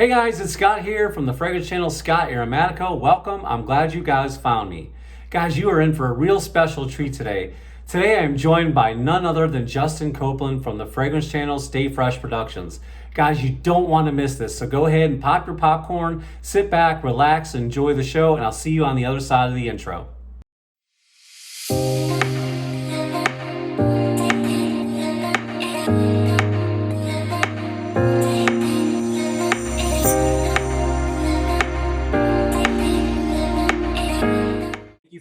Hey guys, it's Scott here from the fragrance channel Scott Aromatico. Welcome. I'm glad you guys found me. Guys, you are in for a real special treat today. Today I am joined by none other than Justin Copeland from the fragrance channel Stay Fresh Productions. Guys, you don't want to miss this, so go ahead and pop your popcorn, sit back, relax, enjoy the show, and I'll see you on the other side of the intro.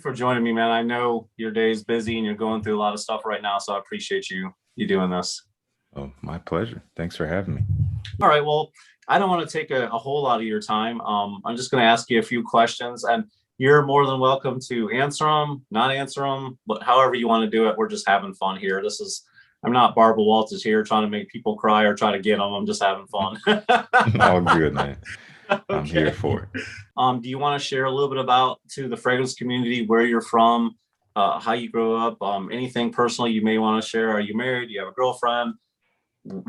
For joining me, man. I know your day's busy and you're going through a lot of stuff right now, so I appreciate you doing this. Oh, my pleasure. Thanks for having me. All right, well, I don't want to take a whole lot of your time. I'm just going to ask you a few questions, and you're more than welcome to answer them, not answer them, but however you want to do it. We're just having fun here. I'm not Barbara Walters here trying to make people cry or try to get them. I'm just having fun. All good, man. Okay. I'm here for it. Do you want to share a little bit about to the fragrance community, where you're from, how you grew up, anything personal you may want to share? Are you married? Do you have a girlfriend?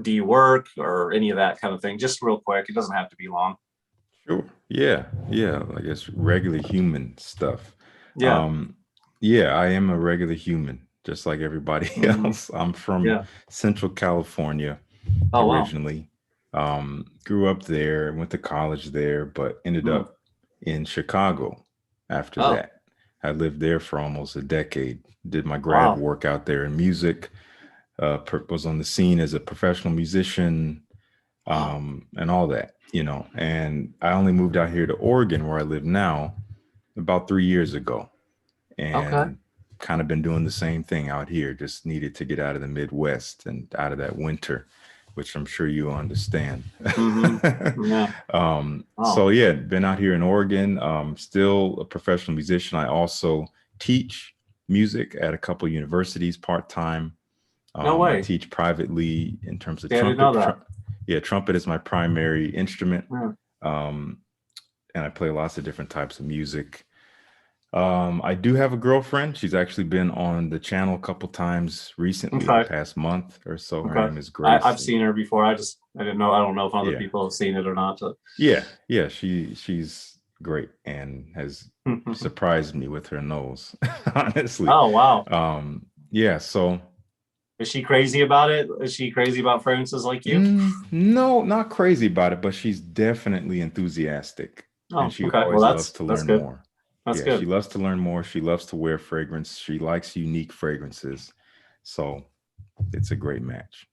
Do you work, or any of that kind of thing? Just real quick. It doesn't have to be long. Sure. Yeah. I guess regular human stuff. Yeah. Yeah, I am a regular human, just like everybody else. I'm from Central California originally. Wow. Grew up there, went to college there, but ended up in Chicago after that. I lived there for almost a decade, did my grad work out there in music, was on the scene as a professional musician, and all that, and I only moved out here to Oregon, where I live now, about 3 years ago, and kind of been doing the same thing out here. Just needed to get out of the Midwest and out of that winter, which I'm sure you understand. So yeah, been out here in Oregon, still a professional musician. I also teach music at a couple of universities part-time. No way. I teach privately in terms of trumpet. Trumpet is my primary instrument. And I play lots of different types of music. I do have a girlfriend. She's actually been on the channel a couple times recently, the past month or so. Her name is Grace. I've seen her before. I don't know if other people have seen it or not. So. Yeah. She's great and has surprised me with her nose, honestly. Oh, wow. So. Is she crazy about it? Is she crazy about fragrances like you? No, not crazy about it, but she's definitely enthusiastic. And she always loves to learn more. That's good. She loves to learn more. She loves to wear fragrance. She likes unique fragrances. So it's a great match.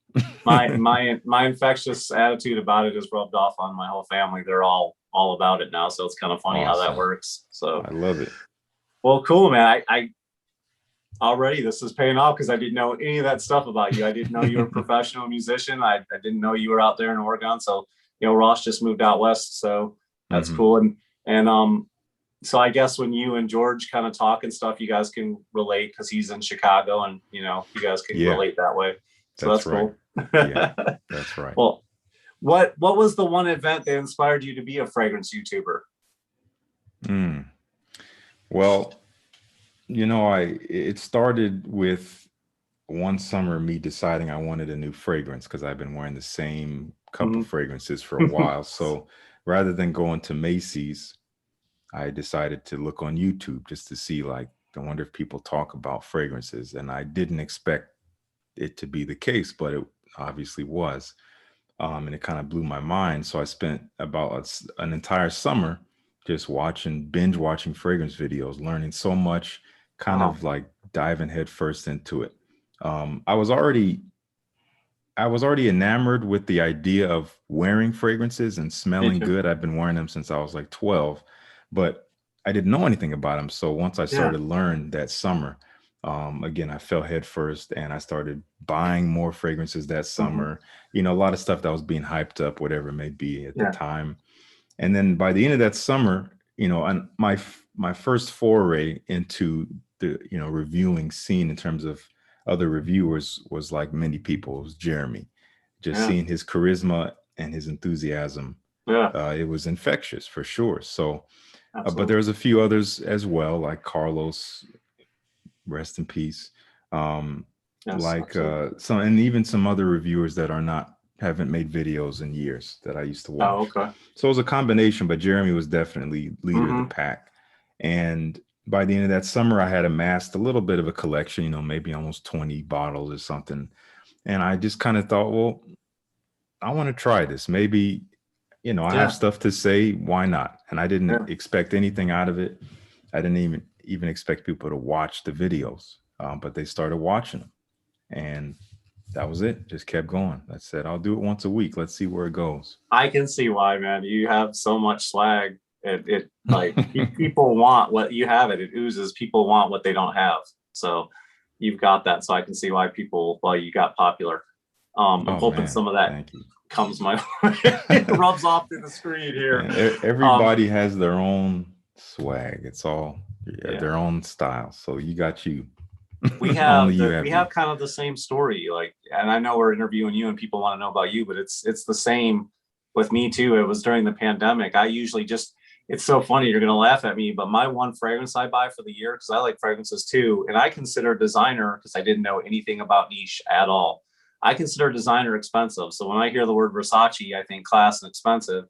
my infectious attitude about it is rubbed off on my whole family. They're all about it now. So it's kind of funny how that works. So I love it. Well, cool, man. I already, this is paying off because I didn't know any of that stuff about you. I didn't know you were a professional musician. I didn't know you were out there in Oregon. So, Ross just moved out west. So that's cool. And so I guess when you and George kind of talk and stuff, you guys can relate because he's in Chicago, and you guys can relate that way. So that's right. Cool. Yeah, that's right. Well, what was the one event that inspired you to be a fragrance YouTuber? Well, it started with one summer me deciding I wanted a new fragrance because I've been wearing the same couple fragrances for a while. So rather than going to Macy's, I decided to look on YouTube just to see, I wonder if people talk about fragrances. And I didn't expect it to be the case, but it obviously was. And it kind of blew my mind. So I spent about an entire summer just binge watching fragrance videos, learning so much, kind of diving headfirst into it. I was already enamored with the idea of wearing fragrances and smelling good. I've been wearing them since I was 12. But I didn't know anything about them. So once I started to learn that summer, again, I fell head first and I started buying more fragrances that summer. A lot of stuff that was being hyped up, whatever it may be at the time. And then by the end of that summer, and my first foray into the, reviewing scene in terms of other reviewers was like many people. It was Jeremy. Just seeing his charisma and his enthusiasm. It was infectious for sure. So. But there was a few others as well, like Carlos, rest in peace. Some, and even some other reviewers that are not haven't made videos in years that I used to Oh, watch. okay. So it was a combination, but Jeremy was definitely leader of the pack. And by the end of that summer, I had amassed a little bit of a collection, you know, maybe almost 20 bottles or something. And I just kind of thought, well, I want to try this. Maybe, you know, I have stuff to say. Why not? And I didn't expect anything out of it. I didn't even expect people to watch the videos, but they started watching them. And that was it. Just kept going. I said, I'll do it once a week. Let's see where it goes. I can see why, man. You have so much swag. It like people want what you have. It oozes. People want what they don't have. So you've got that. So I can see why you got popular. I'm hoping some of that comes my way. It rubs off through the screen here. Man, everybody has their own swag. It's all their own style. So you got you. We have kind of the same story. Like, and I know we're interviewing you and people want to know about you, but it's the same with me too. It was during the pandemic. I usually it's so funny, you're going to laugh at me, but my one fragrance I buy for the year, because I like fragrances too, and I consider designer, because I didn't know anything about niche at all. I consider designer expensive. So when I hear the word Versace, I think class and expensive.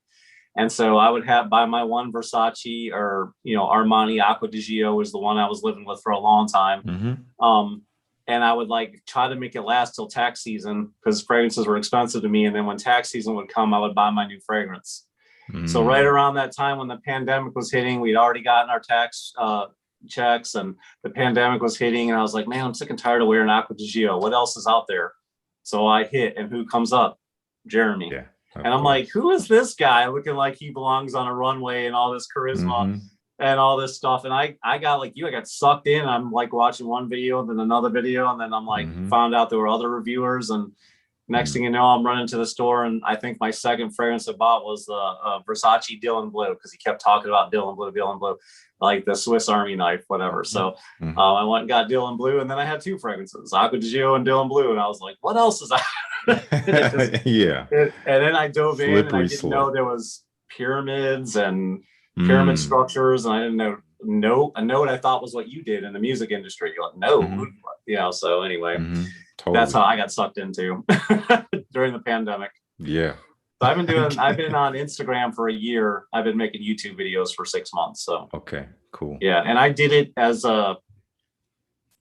And so I would buy my one Versace, or, you know, Armani Acqua di Gio was the one I was living with for a long time. And I would like try to make it last till tax season, because fragrances were expensive to me. And then when tax season would come, I would buy my new fragrance. So right around that time when the pandemic was hitting, we'd already gotten our tax checks, and the pandemic was hitting. And I was like, man, I'm sick and tired of wearing Acqua di Gio. What else is out there? So I hit, and who comes up? Jeremy. Yeah, and I'm like, who is this guy looking like he belongs on a runway and all this charisma and all this stuff? And I got like you, I got sucked in. I'm like watching one video, then another video. And then I'm like, found out there were other reviewers. And next thing you know, I'm running to the store. And I think my second fragrance I bought was the Versace Dylan Blue, because he kept talking about Dylan Blue, like the Swiss Army knife, whatever. So I went and got Dylan Blue, and then I had two fragrances, Acqua di Gio and Dylan Blue. And I was like, what else is that? And then I dove in, and I didn't know there was pyramids and pyramid structures. And I didn't know a note I thought was what you did in the music industry. You're like, no, so anyway, that's how I got sucked into during the pandemic. Yeah. So I've been on Instagram for a year. I've been making YouTube videos for 6 months. So okay, cool. Yeah, and I did it as a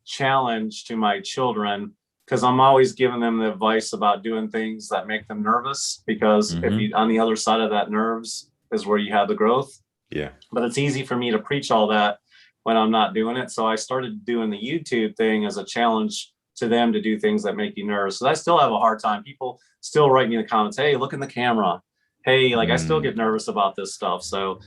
challenge to my children, because I'm always giving them the advice about doing things that make them nervous, because if you, on the other side of that nerves is where you have the growth. Yeah. But it's easy for me to preach all that when I'm not doing it. So I started doing the YouTube thing as a challenge to them to do things that make you nervous. So I still have a hard time. People still write me in the comments, hey, look in the camera. Hey, like I still get nervous about this stuff. So,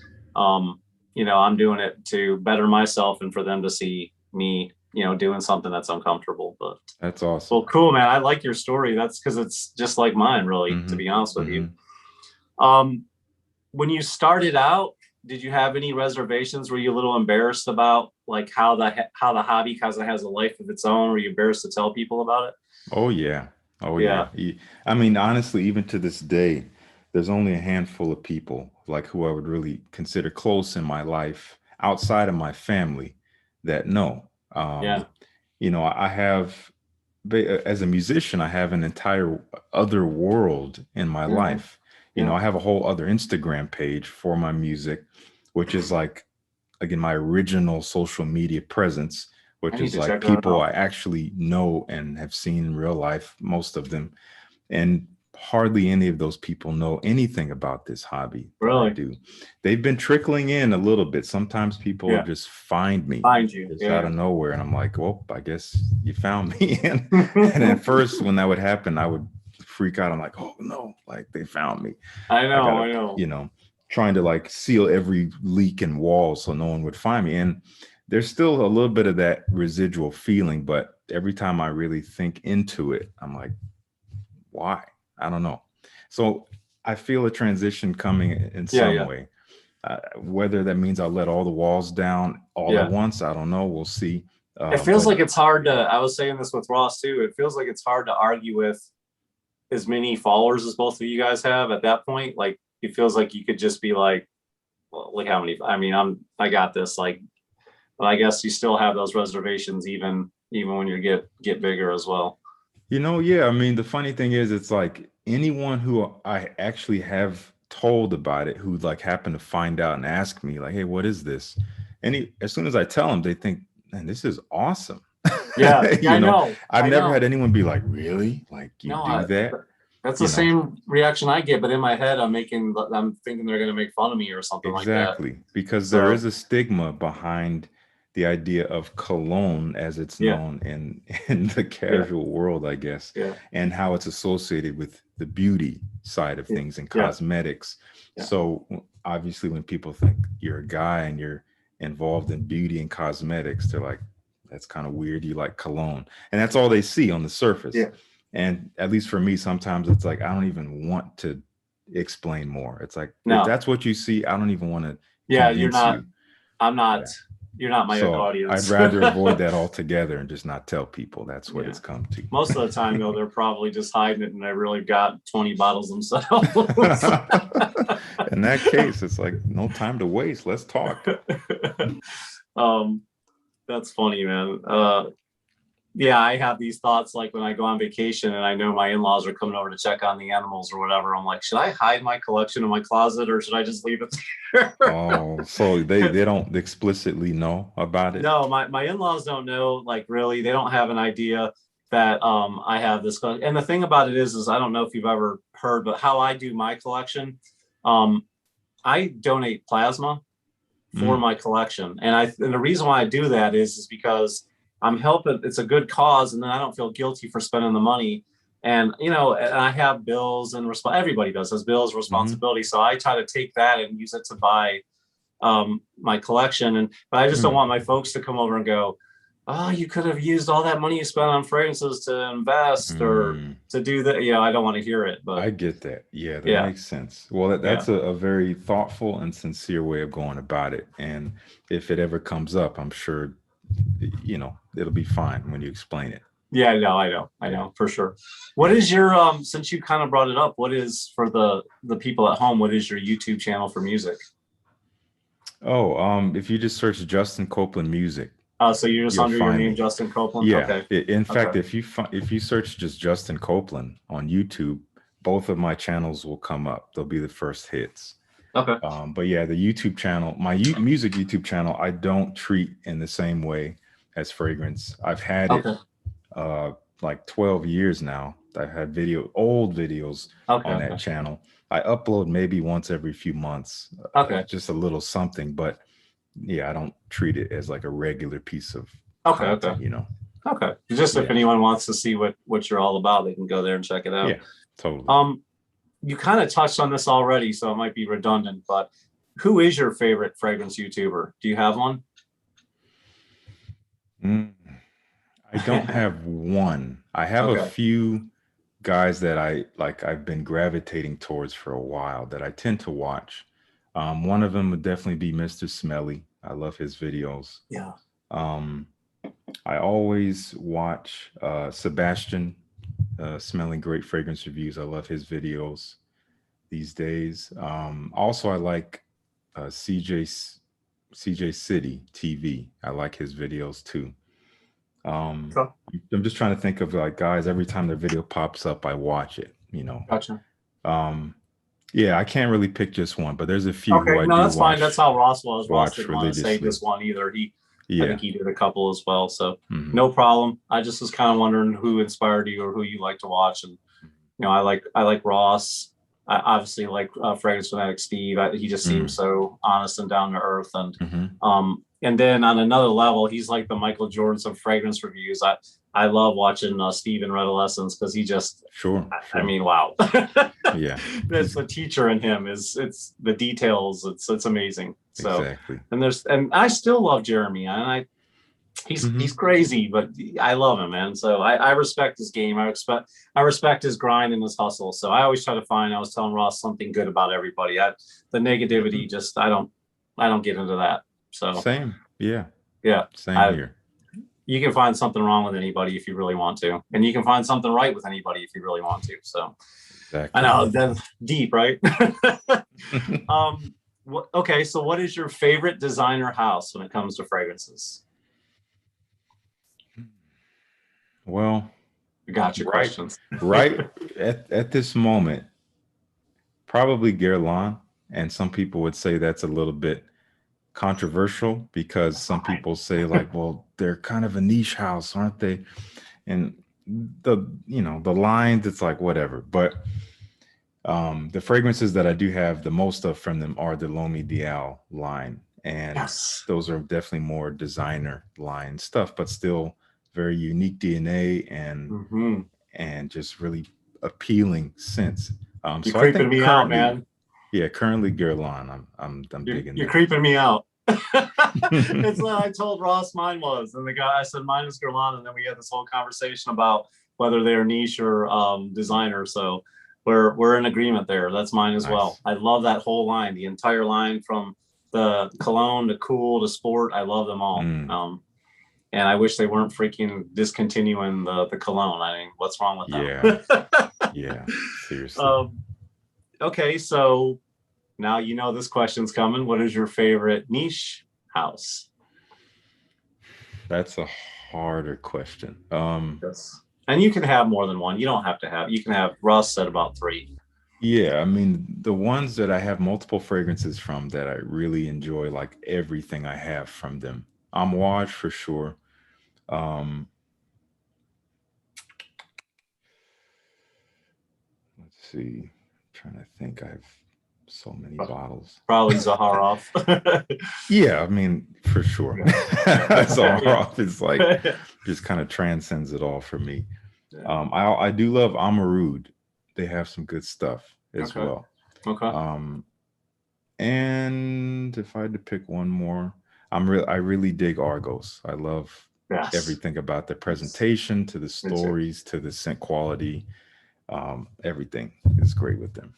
you know, I'm doing it to better myself and for them to see me, you know, doing something that's uncomfortable. But that's awesome. Well, cool, man. I like your story. That's because it's just like mine, really, to be honest with you. When you started out, did you have any reservations? Were you a little embarrassed about like how the hobby kind of has a life of its own? Were you embarrassed to tell people about it? Oh yeah. I mean, honestly, even to this day, there's only a handful of people like who I would really consider close in my life outside of my family that know. You know, I have, as a musician, I have an entire other world in my life. You know, I have a whole other Instagram page for my music, which is like, again, my original social media presence, which is like people I actually know and have seen in real life, most of them. And hardly any of those people know anything about this hobby that I do. They've been trickling in a little bit. Sometimes people just find you out of nowhere. And I'm like, well, I guess you found me. And at first when that would happen, I would freak out. I'm like, oh no, like they found me. I know. You know, trying to like seal every leak and wall so no one would find me. And there's still a little bit of that residual feeling, but every time I really think into it, I'm like, why? I don't know. So I feel a transition coming in some way. Whether that means I'll let all the walls down all at once, I don't know. We'll see. It feels like it's hard to, I was saying this with Ross too, it feels like it's hard to argue with as many followers as both of you guys have at that point. Like it feels like you could just be like, well, look how many, I mean, I got this, like, but I guess you still have those reservations even when you get bigger as well. You know, I mean, the funny thing is, it's like anyone who I actually have told about it, who like happened to find out and ask me like, hey, what is this? As soon as I tell them, they think, man, this is awesome. Yeah, You know, know. I've I never know. had anyone be like, really? Like you do that? That's the same reaction I get, but in my head, I'm thinking they're going to make fun of me or something like that. Exactly, because there is a stigma behind the idea of cologne as it's known in the casual world, I guess, and how it's associated with the beauty side of things and cosmetics. So obviously when people think you're a guy and you're involved in beauty and cosmetics, they're like, that's kind of weird. You like cologne. And that's all they see on the surface. Yeah. And at least for me, sometimes it's like, I don't even want to explain more. It's like, if that's what you see, I don't even want to you're not, you. I'm not, you're not my audience. I'd rather avoid that altogether and just not tell people that's what it's come to. Most of the time, though, they're probably just hiding it and they really got 20 bottles themselves. In that case, it's like, no time to waste. Let's talk. That's funny, man. I have these thoughts like when I go on vacation and I know my in-laws are coming over to check on the animals or whatever. I'm like, should I hide my collection in my closet or should I just leave it there? Oh, so they don't explicitly know about it? No, my in-laws don't know, like really, they don't have an idea that I have this. And the thing about it is I don't know if you've ever heard, but how I do my collection, I donate plasma for my collection. And the reason why I do that is because I'm helping, it's a good cause, and then I don't feel guilty for spending the money. And, and I have bills and everybody has bills, responsibility. So I try to take that and use it to buy my collection. But I just don't want my folks to come over and go, oh, you could have used all that money you spent on fragrances to invest or to do that. I don't want to hear it. But I get that. Yeah, that makes sense. Well, that's a very thoughtful and sincere way of going about it. And if it ever comes up, I'm sure it'll be fine when you explain it. Yeah, no, I know for sure. What is your since you kind of brought it up, what is for the people at home, what is your YouTube channel for music? If you just search Justin Copeland music. So you're just under your name, Justin Copeland? Yeah. Okay. In fact, if you search just Justin Copeland on YouTube, both of my channels will come up. They'll be the first hits. Okay. But yeah, the YouTube channel, my music YouTube channel, I don't treat in the same way as fragrance. I've had it like 12 years now. I've had old videos on that channel. I upload maybe once every few months. Just a little something, but yeah, I don't treat it as like a regular piece of content, Okay. Just if anyone wants to see what you're all about, they can go there and check it out. Yeah, totally. You kind of touched on this already, so it might be redundant, but who is your favorite fragrance YouTuber? Do you have one? I don't have one. I have a few guys that I've been gravitating towards for a while that I tend to watch. One of them would definitely be Mr. Smelly. I love his videos. Yeah. I always watch Sebastian, Smelling Great Fragrance Reviews. I love his videos these days. Also, I like CJ City TV. I like his videos too. I'm just trying to think of like guys, every time their video pops up, I watch it, Gotcha. Yeah, I can't really pick just one, but there's a few. Okay, no, that's fine. That's how Ross was. Ross didn't want to say religiously. this one either. I think he did a couple as well. So no problem. I just was kind of wondering who inspired you or who you like to watch. And, I like Ross. I obviously like Fragrance Fanatic Steve. He just seems so honest and down to earth. And then on another level, he's like the Michael Jordan of fragrance reviews. I love watching Steve in Redolescence because he just sure. I mean, wow. Yeah, that's the teacher in him. It's the details. It's amazing. So exactly. And I still love Jeremy. And he's crazy, but I love him, man. So I respect his game. I respect his grind and his hustle. So I always try to find. I was telling Ross something good about everybody. The negativity, just I don't get into that. So same. Yeah. Same here. You can find something wrong with anybody if you really want to, and you can find something right with anybody if you really want to. So exactly. I know that's deep, right? Okay. So what is your favorite designer house when it comes to fragrances? Well, Gotcha. Right, Questions. right at this moment, probably Guerlain, and some people would say that's a little bit controversial because some Fine. people say like, well, they're kind of a niche house, aren't they? And the lines, it's like whatever. But the fragrances that I do have the most of from them are the L'Homme Ideal line, and Yes. those are definitely more designer line stuff, but still very unique DNA and just really appealing scents. You're So I creeping think me out, man. currently Guerlain, I'm digging You're that. creeping me out. It's what I told Ross mine was, and the guy I said mine is Guerlain, and then we had this whole conversation about whether they're niche or designer. So we're in agreement there. That's mine as well. Nice. I love that whole line, the entire line from the Cologne to Cool to Sport. I love them all. And I wish they weren't freaking discontinuing the Cologne. I mean, what's wrong with them? Yeah, seriously. Okay, so now you know this question's coming. What is your favorite niche house? That's a harder question. Yes. And you can have more than one. You don't have to have. You can have. Ross said about 3. Yeah, I mean, the ones that I have multiple fragrances from that I really enjoy, like everything I have from them. Amouage for sure. Let's see. I'm trying to think. I have so many bottles. Probably Zaharoff. Yeah, I mean, for sure. Zaharoff is like just kind of transcends it all for me. I do love Amarud. They have some good stuff as well. Okay. And if I had to pick one more, I really dig Argos. I love everything about the presentation, to the stories, to the scent quality. Everything is great with them.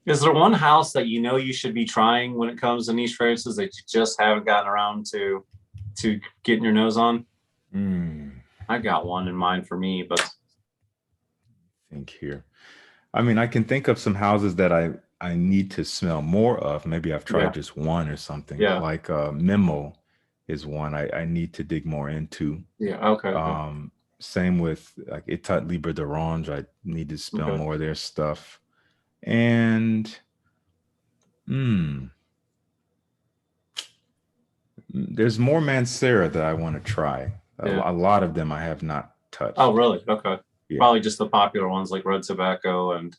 Is there one house that you know you should be trying when it comes to niche fragrances that you just haven't gotten around to getting your nose on? I got one in mind for me, but think here. I mean, I can think of some houses that I need to smell more of. Maybe I've tried just one or something. Yeah. Like Memo is one I need to dig more into. Yeah. Okay. Same with like Etat Libre d'Orange. I need to smell more of their stuff. And there's more Mancera that I want to try. A lot of them I have not touched. Oh, really? Okay. Yeah. Probably just the popular ones like Red Tobacco and.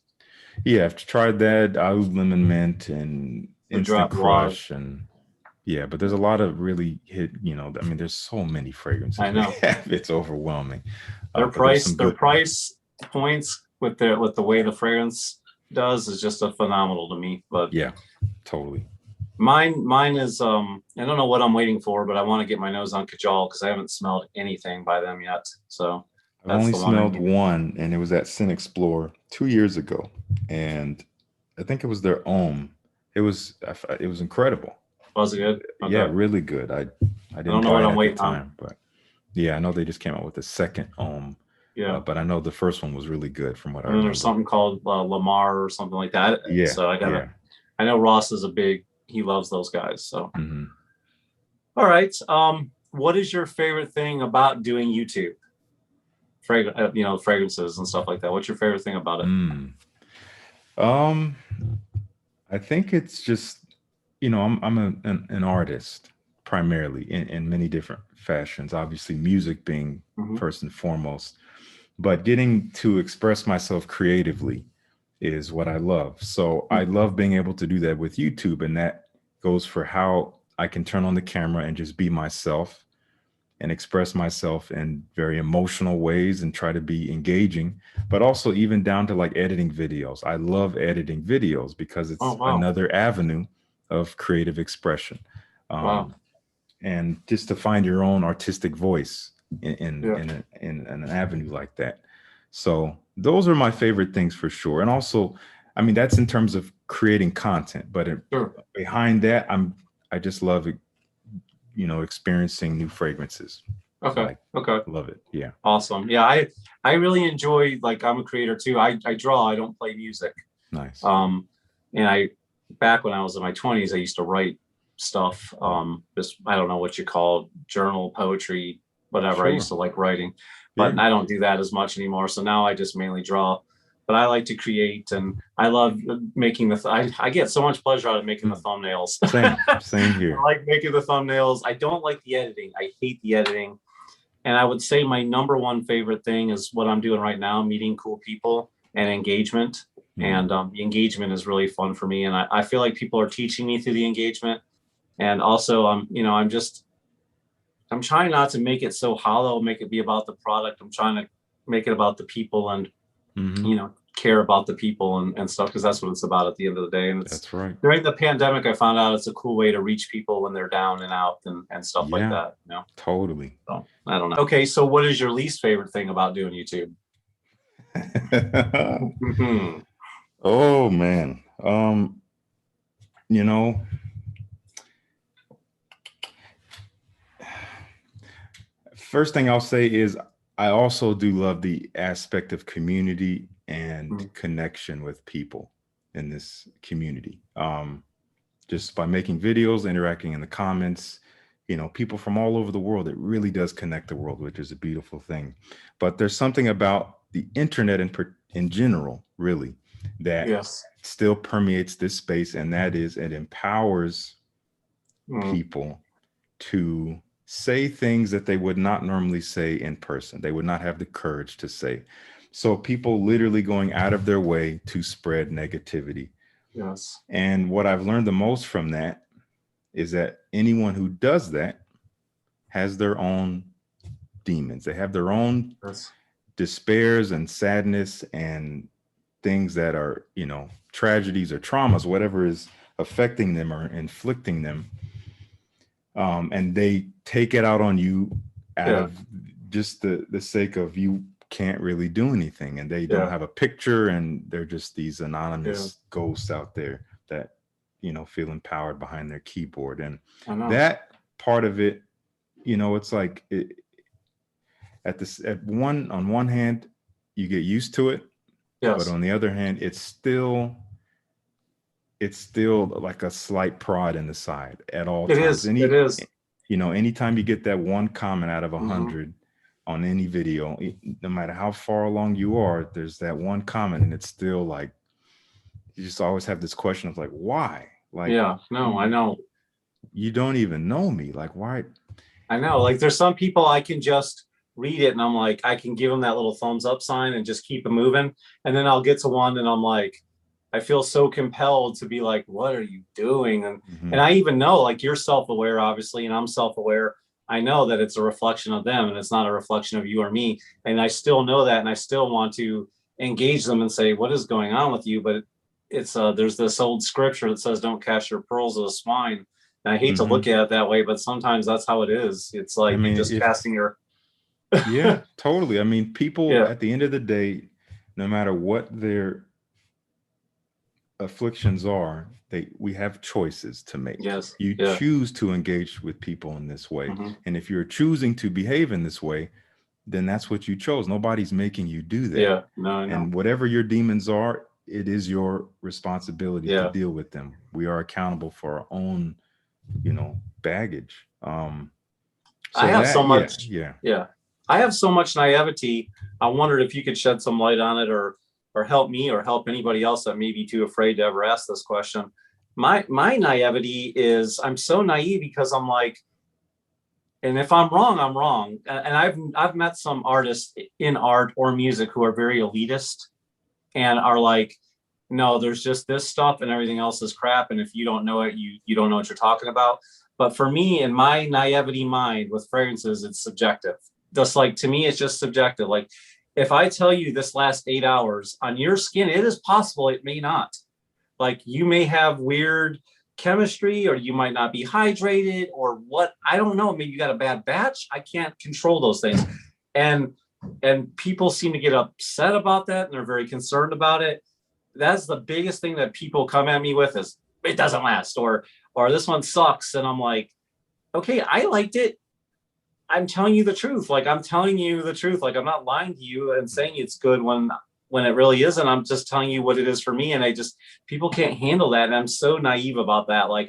Yeah, I've tried that. Oud Lemon Mint and Instant Crush and but there's a lot of really hit. I mean, there's so many fragrances. I know it's overwhelming. Their price points with the way the fragrance does is just a phenomenal to me. But yeah, totally. Mine is I don't know what I'm waiting for, but I want to get my nose on Kajal because I haven't smelled anything by them yet. So I've only smelled one, and it was at Scent Explore 2 years ago, and I think it was their Homme. It was incredible. Was it good? Okay. Yeah, really good. I didn't know what I'm waiting on, but yeah, I know they just came out with the second Homme. Yeah, but I know the first one was really good from what I remember. There's something called Lamar or something like that. Yeah. So I know Ross is he loves those guys. So. All right. What is your favorite thing about doing YouTube? Fragrances and stuff like that. What's your favorite thing about it? I think it's just, I'm an artist primarily in many different fashions, obviously music being first and foremost, but getting to express myself creatively is what I love. So I love being able to do that with YouTube, and that goes for how I can turn on the camera and just be myself and express myself in very emotional ways and try to be engaging, but also even down to like editing videos. I love editing videos because it's another avenue of creative expression. And just to find your own artistic voice in an avenue like that. So those are my favorite things for sure. And also, I mean, that's in terms of creating content, but behind that, I just love it. Experiencing new fragrances. Okay. Love it. Yeah. Awesome. Yeah. I really enjoy, like, I'm a creator too. I draw, I don't play music. Nice. And back when I was in my 20s, I used to write stuff. Just, I don't know what you call it, journal, poetry, whatever. Sure. I used to like writing, but Yeah. I don't do that as much anymore. So now I just mainly draw. But I like to create, and I love making I get so much pleasure out of making the thumbnails. Same here. I like making the thumbnails. I don't like the editing. I hate the editing. And I would say my number one favorite thing is what I'm doing right now, meeting cool people and engagement. And the engagement is really fun for me. And I feel like people are teaching me through the engagement. And also, I'm trying not to make it so hollow, make it be about the product. I'm trying to make it about the people and, care about the people and stuff, because that's what it's about at the end of the day. And that's right. During the pandemic, I found out it's a cool way to reach people when they're down and out and stuff like that. Totally. So I don't know. Okay, so what is your least favorite thing about doing YouTube? Oh man. First thing I'll say is I also do love the aspect of community and connection with people in this community. Just by making videos, interacting in the comments, people from all over the world, it really does connect the world, which is a beautiful thing. But there's something about the internet in general, really, that still permeates this space, and that is it empowers people to say things that they would not normally say in person. They would not have the courage to say. So people literally going out of their way to spread negativity. Yes. And what I've learned the most from that is that anyone who does that has their own demons. They have their own despairs and sadness and things that are, tragedies or traumas, whatever is affecting them or inflicting them. And they take it out on you out of just the sake of you can't really do anything, and they don't have a picture, and they're just these anonymous ghosts out there that feel empowered behind their keyboard. And that part of it, it's like on one hand you get used to it, but on the other hand it's still like a slight prod in the side at all times. It is. Anytime you get that one comment out of 100 on any video, no matter how far along you are, there's that one comment, and it's still like, you just always have this question of like, why? Like, I know. You don't even know me. Like, why? I know. Like, there's some people I can just read it and I'm like, I can give them that little thumbs up sign and just keep it moving. And then I'll get to one and I'm like, I feel so compelled to be like, what are you doing? And I even know, like, you're self-aware, obviously, and I'm self-aware. I know that it's a reflection of them and it's not a reflection of you or me. And I still know that. And I still want to engage them and say, what is going on with you? But it's there's this old scripture that says, don't cast your pearls to the swine. And I hate to look at it that way, but sometimes that's how it is. It's like, casting your. Yeah, totally. I mean, people at the end of the day, no matter what their afflictions are, we have choices to make. You choose to engage with people in this way. And if you're choosing to behave in this way, then that's what you chose. Nobody's making you do that. And whatever your demons are, it is your responsibility to deal with them. We are accountable for our own, baggage. I have so much. I have so much naivety. I wondered if you could shed some light on it, or help me, or help anybody else that may be too afraid to ever ask this question. My naivety is, I'm so naive because I'm like, and if I'm wrong, I'm wrong. And I've met some artists in art or music who are very elitist and are like, no, there's just this stuff and everything else is crap. And if you don't know it, you don't know what you're talking about. But for me, in my naivety mind with fragrances, it's subjective. Just like, to me, it's just subjective. Like, if I tell you this lasts 8 hours on your skin, it is possible it may not. Like, you may have weird chemistry, or you might not be hydrated, or what, I don't know. Maybe you got a bad batch. I can't control those things. And people seem to get upset about that, and they're very concerned about it. That's the biggest thing that people come at me with is, it doesn't last, or this one sucks. And I'm like, okay, I liked it. I'm telling you the truth. Like, I'm telling you the truth. Like, I'm not lying to you and saying it's good when it really isn't. I'm just telling you what it is for me. And people can't handle that. And I'm so naive about that. Like,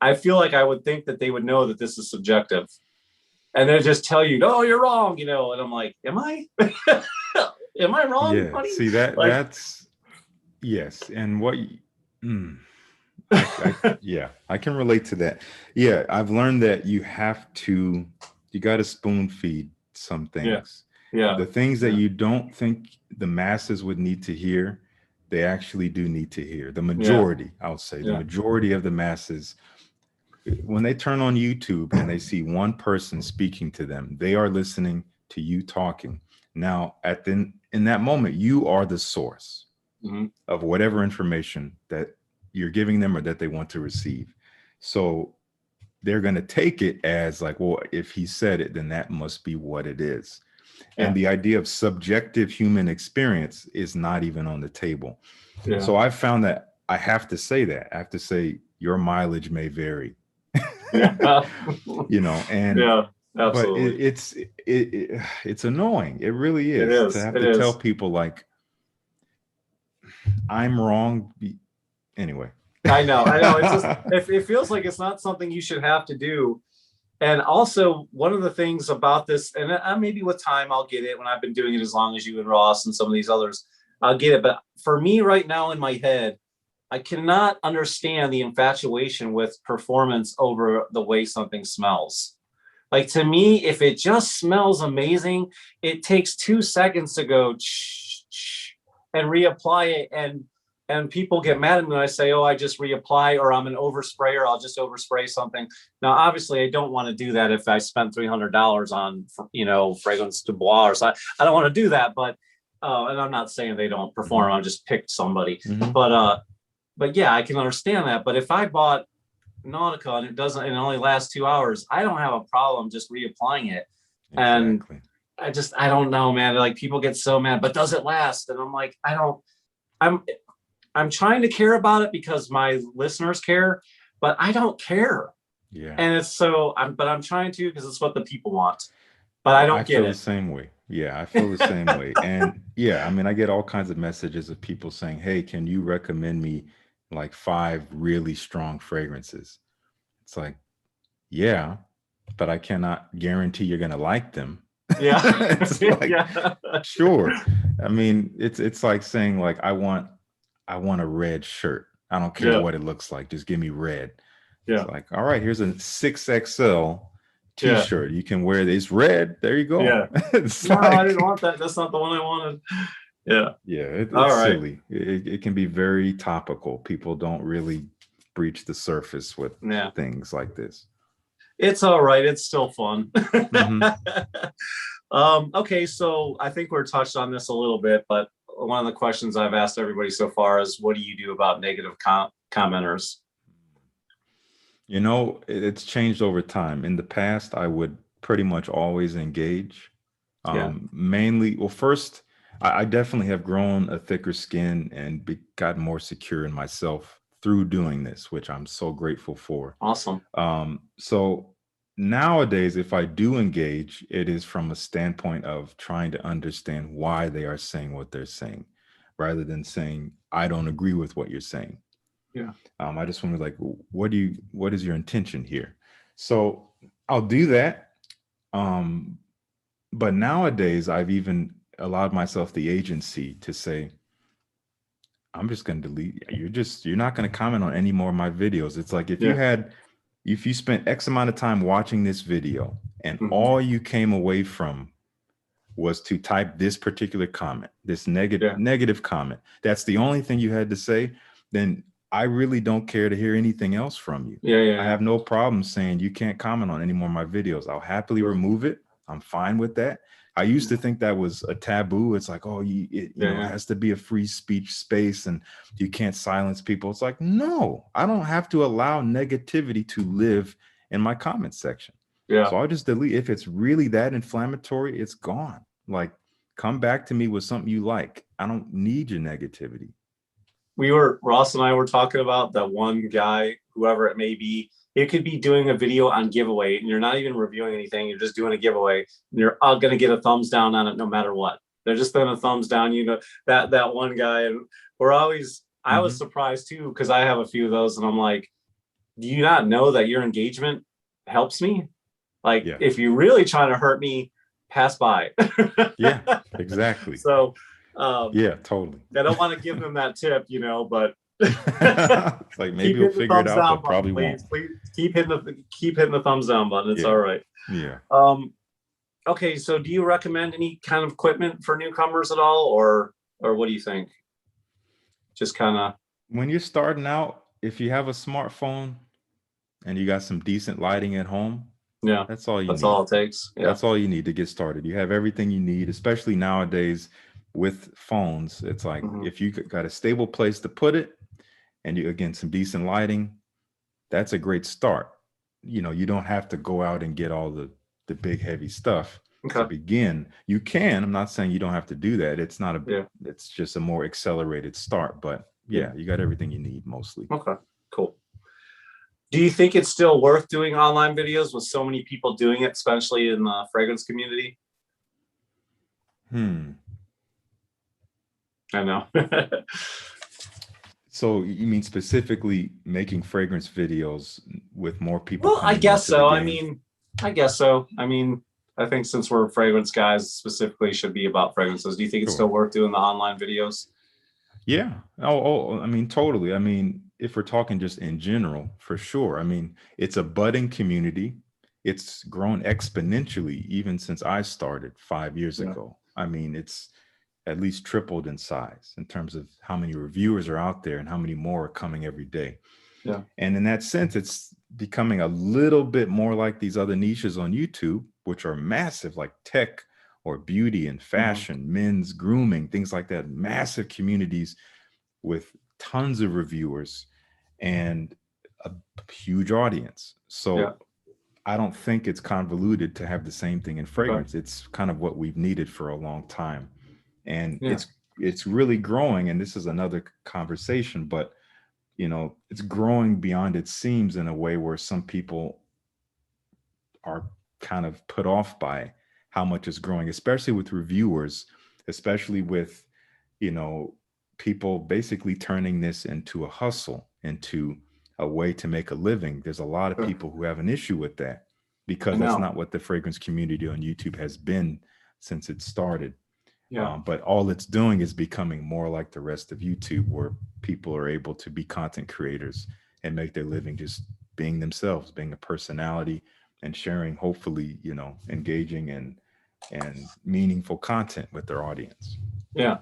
I feel like I would think that they would know that this is subjective. and they just tell you, no, you're wrong, you know, and I'm like, am I? Am I wrong? Yeah, Buddy? see Like, that's yes, and what yeah, I can relate to that. Yeah, I've learned that you got to spoon feed some things. yeah, The things that you don't think the masses would need to hear, they actually do need to hear. The majority, I'll say, the majority of the masses, when they turn on YouTube and they see one person speaking to them, they are listening to you talking. Now, in that moment, you are the source of whatever information that you're giving them or that they want to receive. So they're going to take it as like, well, if he said it, then that must be what it is. And the idea of subjective human experience is not even on the table. So I've found that I have to say that. I have to say your mileage may vary. You know, and absolutely. But it's annoying. It really is to have to tell people like I'm wrong. Anyway. I know. It's just it feels like it's not something you should have to do. And also, one of the things about this, and maybe with time I'll get it when I've been doing it as long as you and Ross and some of these others, I'll get it. But for me right now in my head, I cannot understand the infatuation with performance over the way something smells. Like, to me, if it just smells amazing, it takes 2 seconds to go and reapply it. And people get mad at me when I say, oh, I just reapply, or I'm an oversprayer, I'll just overspray something. Now, obviously, I don't want to do that if I spent $300 on, you know, fragrance de bois or something. I don't want to do that, but, and I'm not saying they don't perform, I just picked somebody. But yeah, I can understand that. But if I bought Nautica and it only lasts 2 hours, I don't have a problem just reapplying it. Exactly. And I don't know, man. Like, people get so mad, but does it last? And I'm like, I'm trying to care about it because my listeners care, but I don't care. Yeah. And it's but I'm trying to, because it's what the people want, but I don't get it. I feel the same way. Yeah, I feel the same way. And yeah, I mean, I get all kinds of messages of people saying, hey, can you recommend me like 5 really strong fragrances? It's like, yeah, but I cannot guarantee you're going to like them. Yeah. It's like, sure. I mean, it's like saying like, I want a red shirt. I don't care what it looks like. Just give me red. Yeah. It's like, all right, here's a 6XL t-shirt. You can wear this red. There you go. Yeah. No, I didn't want that. That's not the one I wanted. Yeah. Yeah. It's silly. It can be very topical. People don't really breach the surface with things like this. It's all right. It's still fun. Okay. So I think we're touched on this a little bit, but one of the questions I've asked everybody so far is, what do you do about negative commenters? You know, it's changed over time. In the past, I would pretty much always engage. Mainly, well, first, I definitely have grown a thicker skin and gotten more secure in myself through doing this, which I'm so grateful for. Awesome. So nowadays, if I do engage, it is from a standpoint of trying to understand why they are saying what they're saying, rather than saying, I don't agree with what you're saying. Yeah. I just want to like, what is your intention here? So I'll do that. But nowadays I've even allowed myself the agency to say, I'm just going to delete. You're not going to comment on any more of my videos. It's like, if you spent X amount of time watching this video and all you came away from was to type this particular comment, this negative comment, that's the only thing you had to say, then I really don't care to hear anything else from you. I have no problem saying you can't comment on any more of my videos. I'll happily remove it. I'm fine with that. I used to think that was a taboo. It's like, oh, it has to be a free speech space and you can't silence people. It's like, no, I don't have to allow negativity to live in my comment section. Yeah. So I'll just delete. If it's really that inflammatory, it's gone. Like, come back to me with something you like. I don't need your negativity. Ross and I were talking about that one guy, whoever it may be. It could be doing a video on giveaway and you're not even reviewing anything. You're just doing a giveaway and you're going to get a thumbs down on it no matter what. They're just throwing a thumbs down, you know, that one guy. And I was surprised too, because I have a few of those and I'm like, do you not know that your engagement helps me? Like, Yeah. if you're really trying to hurt me, pass by. Yeah, exactly. So, yeah, totally. I don't want to give them that tip, you know, but It's like maybe keep we'll hitting the figure it thumbs out, down but button, probably please. won't. Please keep hitting the thumbs down button. It's Yeah. all right. Yeah. Okay, so do you recommend any kind of equipment for newcomers at all, or what do you think? Just kind of, When you're starting out, if you have a smartphone and you got some decent lighting at home, yeah, that's all you that's need. all it takes. Yeah, That's all you need to get started. You have everything you need, especially nowadays with phones. It's like if you got a stable place to put it and you, again, some decent lighting, that's a great start. You know, you don't have to go out and get all the big heavy stuff to begin. You can. I'm not saying you don't have to do that. It's not a. It's just a more accelerated start. But yeah, you got everything you need mostly. Okay, cool. Do you think it's still worth doing online videos with so many people doing it, especially in the fragrance community? I know. So you mean specifically making fragrance videos with more people? Well, I guess so. I guess so. I mean, I think since we're fragrance guys, specifically should be about fragrances. Do you think it's still worth doing the online videos? Yeah. I mean, totally. I mean, if we're talking just in general, for sure. I mean, it's a budding community. It's grown exponentially even since I started 5 years ago. I mean, it's at least tripled in size in terms of how many reviewers are out there and how many more are coming every day. Yeah. And in that sense, it's becoming a little bit more like these other niches on YouTube, which are massive, like tech or beauty and fashion, men's grooming, things like that. Massive communities with tons of reviewers and a huge audience. So I don't think it's convoluted to have the same thing in fragrance. It's kind of what we've needed for a long time. And it's really growing. And this is another conversation, but you know, it's growing beyond its seams in a way where some people are kind of put off by how much it's growing, especially with reviewers, especially with, you know, people basically turning this into a hustle, into a way to make a living. There's a lot of people who have an issue with that because that's not what the fragrance community on YouTube has been since it started. But all it's doing is becoming more like the rest of YouTube, where people are able to be content creators and make their living just being themselves, being a personality and sharing, hopefully, you know, engaging and meaningful content with their audience. Yeah.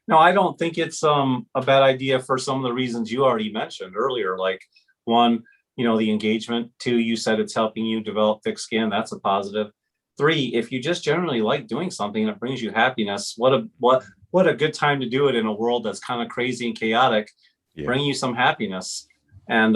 No, I don't think it's a bad idea for some of the reasons you already mentioned earlier. Like, one, you know, the engagement. Two, you said it's helping you develop thick skin. That's a positive. Three, if you just generally like doing something that brings you happiness, what a good time to do it in a world that's kind of crazy and chaotic. Bring you some happiness. And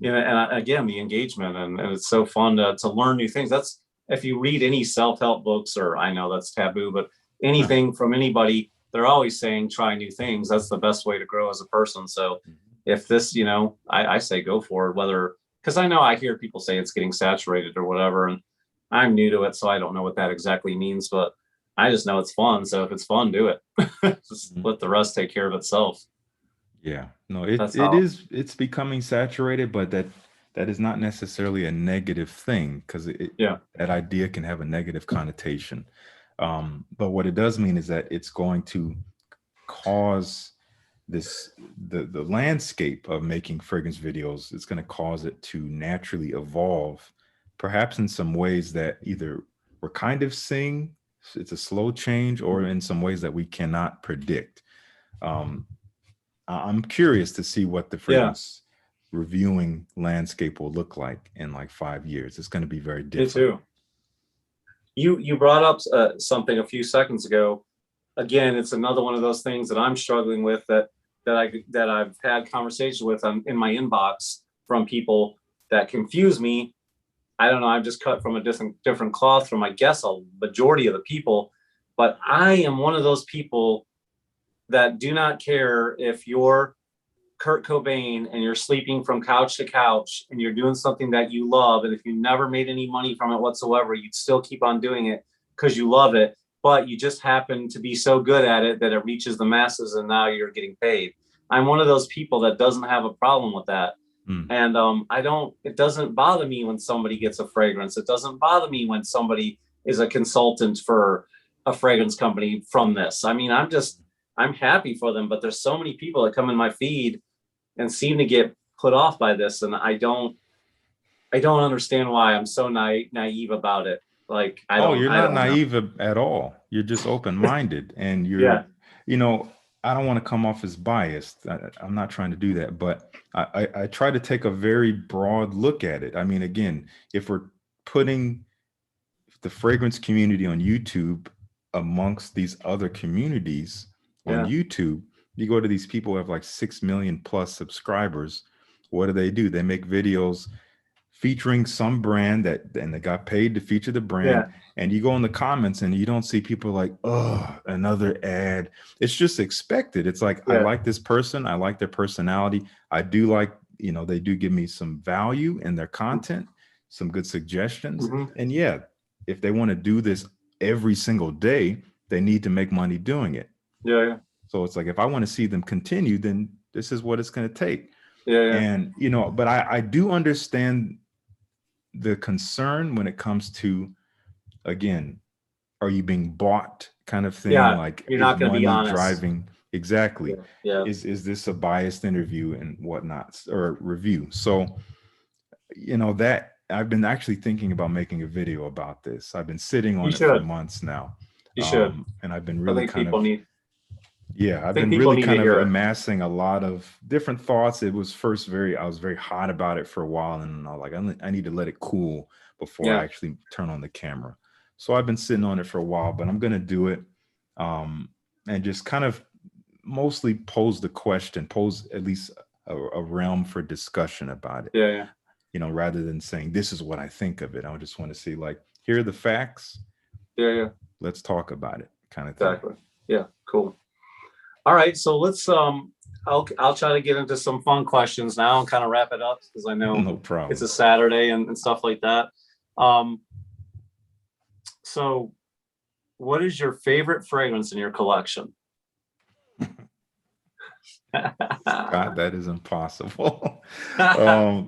you know, and again, the engagement, and it's so fun to learn new things. That's, if you read any self-help books, or I know that's taboo, but anything from anybody, they're always saying try new things. That's the best way to grow as a person. So if this, you know, I say go for it, whether, because I know I hear people say it's getting saturated or whatever, and I'm new to it, so I don't know what that exactly means, but I just know it's fun. So if it's fun, do it. Just let the rest take care of itself. Yeah, no, it's becoming saturated, but that is not necessarily a negative thing, because that idea can have a negative connotation. But what it does mean is that it's going to cause the landscape of making fragrance videos, it's going to cause it to naturally evolve, perhaps in some ways that either we're kind of seeing, it's a slow change, or in some ways that we cannot predict. I'm curious to see what the fragrance reviewing landscape will look like in like 5 years. It's going to be very different. Me too. You brought up something a few seconds ago. Again, it's another one of those things that I'm struggling with, that I've had conversations with in my inbox from people that confuse me. I don't know. I'm just cut from a different cloth from, I guess, a majority of the people. But I am one of those people that do not care if you're Kurt Cobain and you're sleeping from couch to couch and you're doing something that you love. And if you never made any money from it whatsoever, you'd still keep on doing it because you love it. But you just happen to be so good at it that it reaches the masses and now you're getting paid. I'm one of those people that doesn't have a problem with that. And it doesn't bother me when somebody gets a fragrance. It doesn't bother me when somebody is a consultant for a fragrance company from this. I mean, I'm happy for them, but there's so many people that come in my feed and seem to get put off by this. And I don't understand why. I'm so naive about it. Like, you're not know. naive at all. You're just open-minded, and you're, I don't want to come off as biased. I'm not trying to do that, but I try to take a very broad look at it. I mean, again, if we're putting the fragrance community on YouTube amongst these other communities on YouTube, you go to these people who have like 6 million plus subscribers. What do? They make videos featuring some brand and they got paid to feature the brand. And you go in the comments and you don't see people like, oh, another ad. It's just expected. It's like, I like this person. I like their personality. I do like, they do give me some value in their content, some good suggestions. And if they want to do this every single day, they need to make money doing it. So it's like, if I want to see them continue, then this is what it's going to take. And, but I do understand the concern when it comes to, again, are you being bought kind of thing? Like, you're not going to be honest. Driving. Exactly. Is this a biased interview and whatnot, or review? So, that I've been actually thinking about making a video about this. I've been sitting on it for months now. You should. And I've been really I've been really kind of amassing a lot of different thoughts. It was I was very hot about it for a while, and I was like, I need to let it cool before I actually turn on the camera. So I've been sitting on it for a while, but I'm going to do it and just kind of mostly pose at least a realm for discussion about it. Rather than saying, this is what I think of it. I just want to see, like, here are the facts. Let's talk about it, kind of thing. Exactly. Yeah, cool. All right, so let's I'll try to get into some fun questions now and kind of wrap it up, because I know no problem. It's a Saturday and stuff like that. So what is your favorite fragrance in your collection? God, that is impossible. I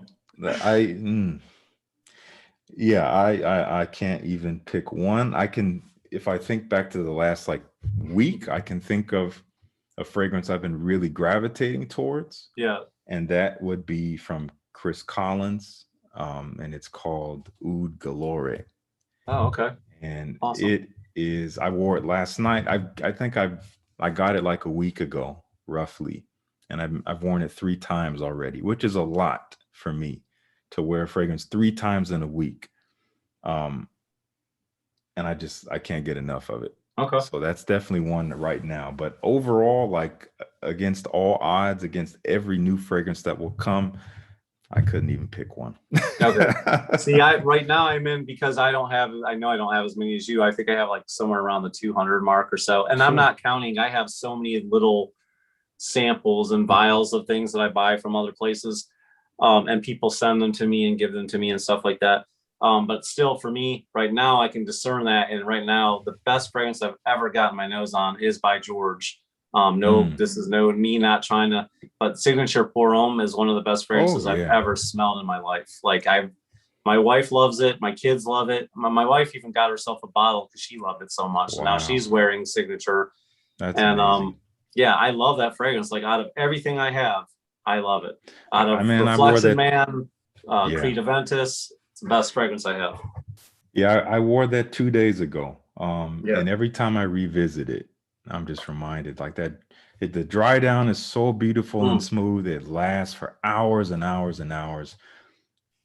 can't even pick one. I can, if I think back to the last like week, I can think of a fragrance I've been really gravitating towards. And that would be from Chris Collins. And it's called Oud Galore. Oh, okay. And awesome. It is, I wore it last night. I think I got it like a week ago, roughly. And I've worn it 3 times already, which is a lot for me to wear a fragrance 3 times in a week. And I can't get enough of it. Okay. So that's definitely one right now. But overall, like, against all odds, against every new fragrance that will come, I couldn't even pick one. Okay. See, right now I'm in, because I know I don't have as many as you. I think I have like somewhere around the 200 mark or so. And I'm not counting. I have so many little samples and vials of things that I buy from other places. And people send them to me and give them to me and stuff like that. But still, for me right now, I can discern that. And right now, the best fragrance I've ever gotten my nose on is by George. This is me not trying to, but Signature Pour Homme is one of the best fragrances I've ever smelled in my life. Like, my wife loves it. My kids love it. My wife even got herself a bottle because she loved it so much. Wow. So now she's wearing Signature. That's amazing. I love that fragrance. Like, out of everything I have, I love it. Out of Reflection Man, Creed Aventus, it's the best fragrance I have. Yeah, I wore that 2 days ago. And every time I revisit it, I'm just reminded, like, that the dry down is so beautiful and smooth. It lasts for hours and hours and hours.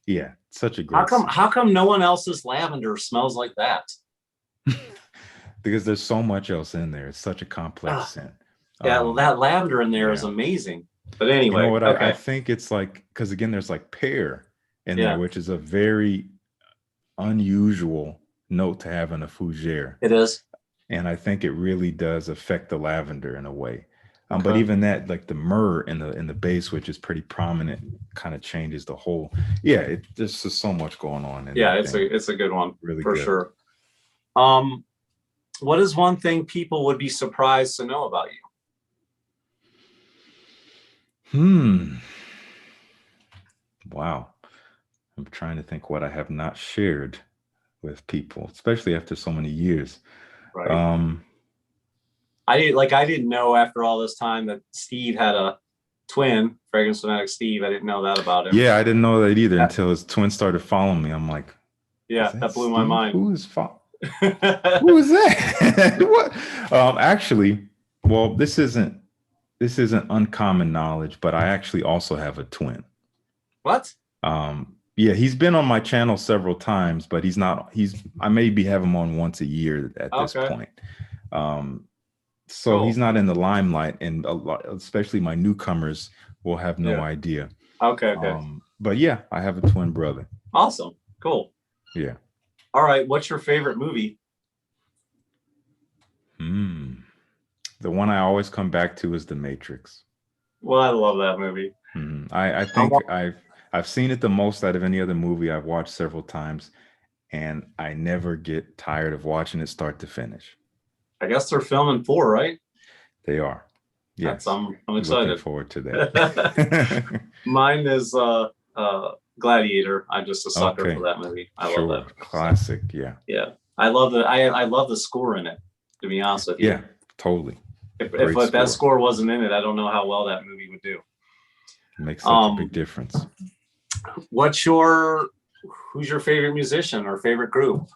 Yeah, such a great. How come no one else's lavender smells like that? Because there's so much else in there. It's such a complex scent. Well, that lavender in there is amazing. But anyway, you know what? I think it's like, because again, there's like pear in there, which is a very unusual note to have in a fougere. It is. And I think it really does affect the lavender in a way. But even that, like the myrrh in the base, which is pretty prominent, kind of changes the whole. Yeah, there's just so much going on. It's a good one, really, for sure. What is one thing people would be surprised to know about you? Wow. I'm trying to think what I have not shared with people, especially after so many years. Right. I didn't know after all this time that Steve had a twin, Fragrance Fanatic Steve. I didn't know that about him. Yeah, I didn't know that either until his twin started following me. I'm like, yeah, that blew my mind. Who is that? What? Actually, well, this isn't uncommon knowledge, but I actually also have a twin. What? Yeah, he's been on my channel several times, but I maybe have him on once a year at this point. So he's not in the limelight, and especially my newcomers will have no idea. Okay. But yeah, I have a twin brother. Awesome. Cool. Yeah. All right. What's your favorite movie? The one I always come back to is The Matrix. Well, I love that movie. I think I've seen it the most out of any other movie. I've watched several times, and I never get tired of watching it start to finish. I guess they're filming 4, right? They are. Yes. I'm excited. Looking forward to that. Mine is Gladiator. I'm just a sucker for that movie. I love that movie. Classic. Yeah. Yeah. I love the score in it, to be honest with you. Yeah, totally. If that score wasn't in it, I don't know how well that movie would do. It makes such a big difference. Who's your favorite musician or favorite group?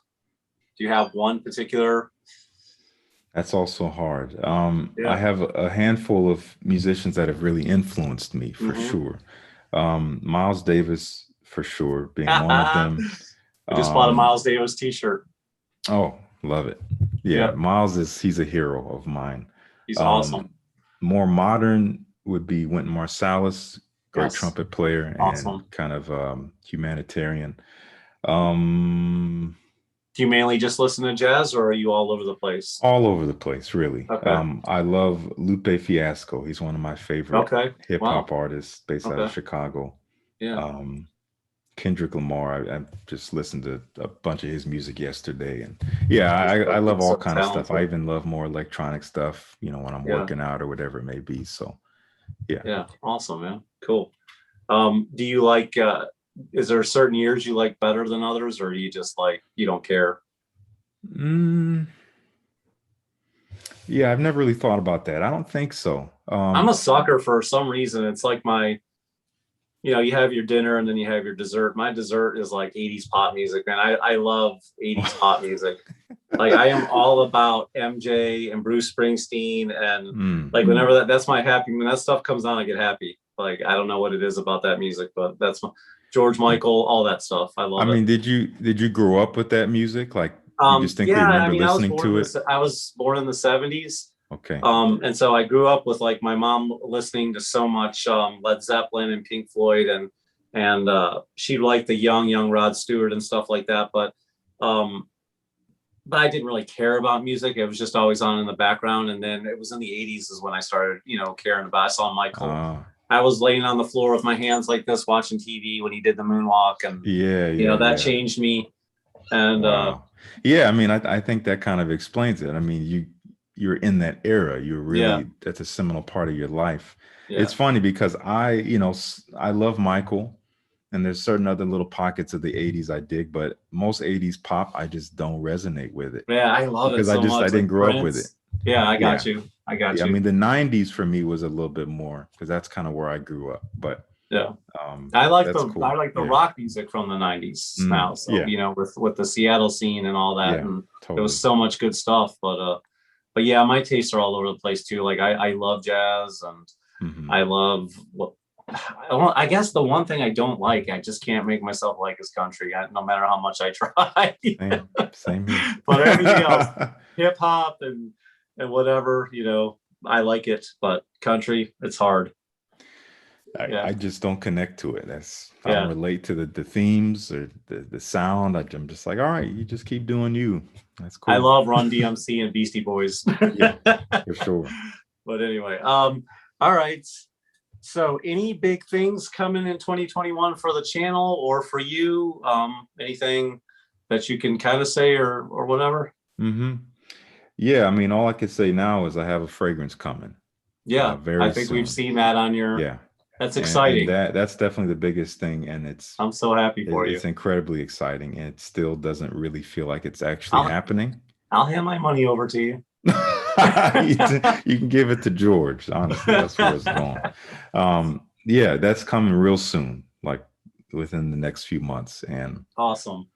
Do you have one particular? That's also hard. I have a handful of musicians that have really influenced me for sure. Miles Davis, for sure, being one of them. I just bought a Miles Davis t-shirt. Oh, love it. Yeah, Miles he's a hero of mine. He's awesome. More modern would be Wynton Marsalis, great trumpet player and kind of humanitarian. Do you mainly just listen to jazz, or are you all over the place? All over the place, really. Okay. I love Lupe Fiasco. He's one of my favorite hip hop artists based out of Chicago. Yeah. Kendrick Lamar. I just listened to a bunch of his music yesterday, and I love all kind of stuff. I even love more electronic stuff, when I'm working out or whatever it may be. So, yeah, awesome, man. Cool. Do you like? Is there certain years you like better than others, or are you just like you don't care? Yeah, I've never really thought about that. I don't think so. I'm a sucker for some reason. It's like you have your dinner and then you have your dessert. My dessert is like 80s pop music, man. I love 80s pop music. Like I am all about MJ and Bruce Springsteen, and like whenever that's my happy. When that stuff comes on, I get happy. Like I don't know what it is about that music, but that's George Michael, all that stuff. I love it. I mean, did you grow up with that music? Like you distinctly remember listening to it? I was born in the 70s. Okay. And so I grew up with like my mom listening to so much Led Zeppelin and Pink Floyd, and she liked the young Rod Stewart and stuff like that. But I didn't really care about music. It was just always on in the background. And then it was in the 80s is when I started, caring about. I saw Michael. I was laying on the floor with my hands like this, watching TV when he did the moonwalk, and that changed me. And I mean, I think that kind of explains it. I mean, you're in that era. You're really that's a seminal part of your life. Yeah. It's funny because I love Michael, and there's certain other little pockets of the 80s I dig, but most 80s pop I just don't resonate with it. Yeah, I love it because I didn't grow up with it. Yeah, I got you. I mean, the 90s for me was a little bit more because that's kind of where I grew up. But I like the rock music from the 90s now. So with the Seattle scene and all that, and there was so much good stuff. But yeah, my tastes are all over the place too. Like I love jazz, and I love I guess the one thing I don't like, I just can't make myself like, is country. No matter how much I try. Same here. But everything else, hip hop and whatever, I like it. But country, it's hard. I just don't connect to it. I don't relate to the themes or the sound. I'm just like, all right, you just keep doing you. That's cool. I love Run DMC and Beastie Boys. Yeah, for sure. But anyway, all right. So any big things coming in 2021 for the channel or for you? Anything that you can kind of say or whatever? Yeah, I mean, all I can say now is I have a fragrance coming. Yeah, very I think soon. we've seen that on your That's And exciting. that's definitely the biggest thing. And I'm so happy for you. it's incredibly exciting. And it still doesn't really feel like it's actually happening. I'll hand my money over to you. You can give it to George. Honestly, that's where it's going. Yeah, that's coming real soon, like within the next few months. And awesome.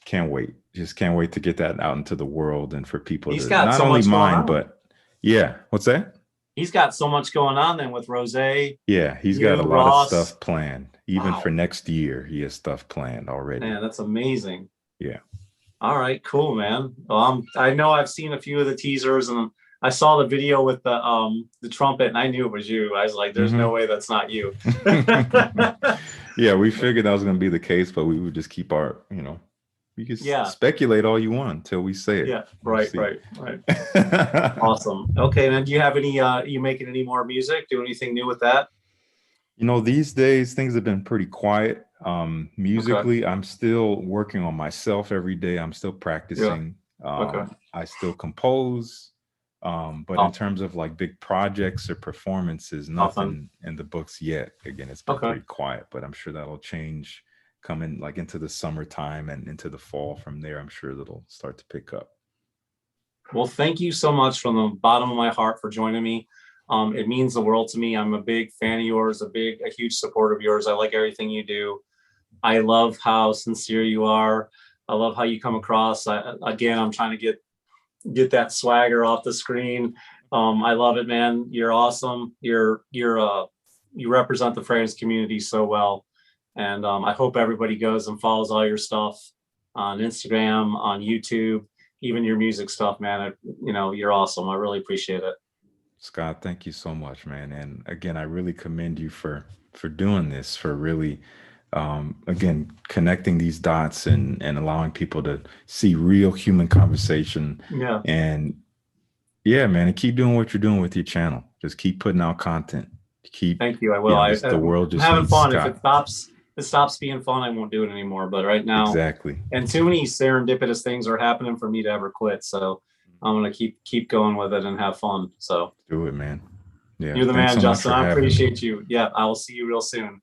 Can't wait. Just can't wait to get that out into the world and for people He's to got not so only much going mine, on. but yeah. What's that? He's got so much going on then with Rose. Yeah, he's got a lot Ross. of stuff planned. Even for next year, he has stuff planned already. Man, that's amazing. Yeah. All right, cool, man. Well, I know I've seen a few of the teasers, and I saw the video with the trumpet, and I knew it was you. I was like, "There's no way that's not you." Yeah, we figured that was going to be the case, but we would just keep our, you can speculate all you want until we say it. Yeah, right. Awesome. Okay, then do you have any? You making any more music? Do anything new with that? These days things have been pretty quiet. Musically, I'm still working on myself every day. I'm still practicing. I still compose. But in terms of like big projects or performances, nothing in the books yet. Again, it's been pretty quiet, but I'm sure that'll change coming like into the summertime and into the fall. From there, I'm sure that'll start to pick up. Well, thank you so much from the bottom of my heart for joining me. It means the world to me. I'm a big fan of yours, a huge supporter of yours. I like everything you do. I love how sincere you are. I love how you come across. I'm trying to get that swagger off the screen. I love it, man. You're awesome. You represent the fragrance community so well. And I hope everybody goes and follows all your stuff on Instagram, on YouTube, even your music stuff, man. You're awesome. I really appreciate it. Scott, thank you so much, man. And again, I really commend you for doing this, for really, again, connecting these dots and allowing people to see real human conversation. Yeah. And yeah, man, and keep doing what you're doing with your channel. Just keep putting out content. Thank you. I will. The world just having fun. Scott. If it stops being fun, I won't do it anymore. But right now, exactly. And too many serendipitous things are happening for me to ever quit. So I'm gonna keep going with it and have fun. So do it, man. Yeah, you're the man, Justin. I appreciate you. Yeah, I will see you real soon.